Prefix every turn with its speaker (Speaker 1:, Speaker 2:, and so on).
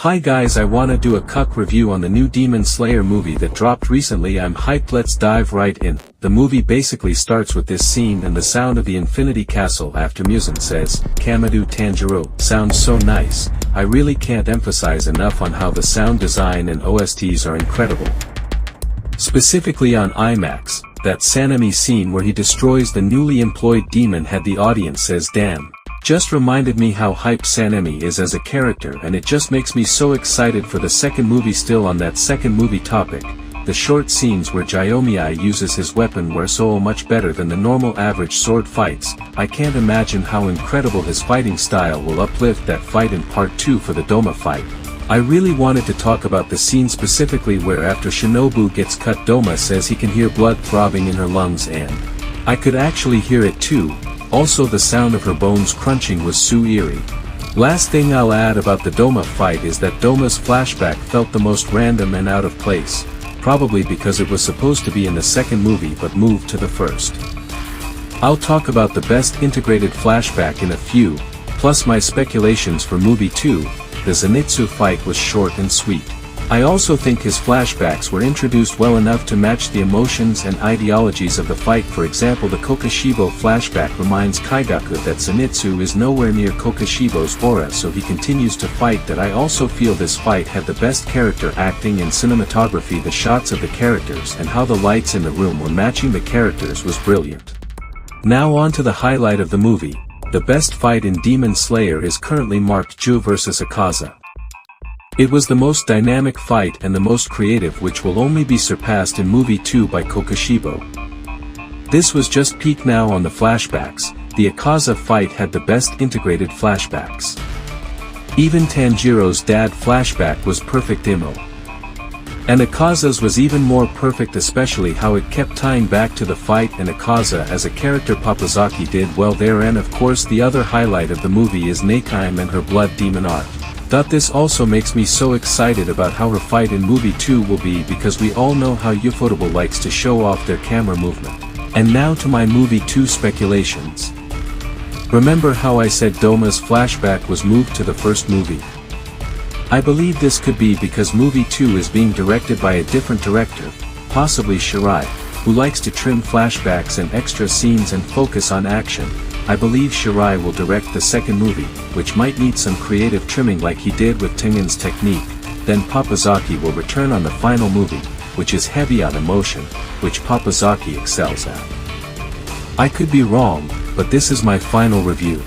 Speaker 1: Hi guys, I wanna do a cuck review on the new Demon Slayer movie that dropped recently. I'm hyped, let's dive right in. The movie basically starts with this scene and the sound of the Infinity Castle after Muzan says, Kamado Tanjiro, sounds so nice. I really can't emphasize enough on how the sound design and OSTs are incredible. Specifically on IMAX, that Sanemi scene where he destroys the newly employed demon had the audience says damn. Just reminded me how hyped Sanemi is as a character, and it just makes me so excited for the second movie. Still on that second movie topic, the short scenes where Gyomii uses his weapon were so much better than the normal average sword fights. I can't imagine how incredible his fighting style will uplift that fight in part 2 for the Doma fight. I really wanted to talk about the scene specifically where after Shinobu gets cut, Doma says he can hear blood throbbing in her lungs, and I could actually hear it too. Also, the sound of her bones crunching was so eerie. Last thing I'll add about the Doma fight is that Doma's flashback felt the most random and out of place, probably because it was supposed to be in the second movie but moved to the first. I'll talk about the best integrated flashback in a few, plus my speculations for movie 2. The Zenitsu fight was short and sweet. I also think his flashbacks were introduced well enough to match the emotions and ideologies of the fight. For example, the Kokoshibo flashback reminds Kaigaku that Zenitsu is nowhere near Kokoshibo's aura, so he continues to fight. That I also feel this fight had the best character acting and cinematography. The shots of the characters and how the lights in the room were matching the characters was brilliant. Now on to the highlight of the movie. The best fight in Demon Slayer is currently marked Ju vs Akaza. It was the most dynamic fight and the most creative, which will only be surpassed in movie 2 by Kokoshibo. This was just peak. Now on the flashbacks, the Akaza fight had the best integrated flashbacks. Even Tanjiro's dad flashback was perfect imo. And Akaza's was even more perfect, especially how it kept tying back to the fight and Akaza as a character. Papazaki did well there, and of course the other highlight of the movie is Nakime and her blood demon art. This also makes me so excited about how her fight in movie 2 will be, because we all know how Ufotable likes to show off their camera movement. And now to my movie 2 speculations. Remember how I said Doma's flashback was moved to the first movie? I believe this could be because movie 2 is being directed by a different director, possibly Shirai, who likes to trim flashbacks and extra scenes and focus on action. I believe Shirai will direct the second movie, which might need some creative trimming like he did with Tengen's technique. Then Papazaki will return on the final movie, which is heavy on emotion, which Papazaki excels at. I could be wrong, but this is my final review.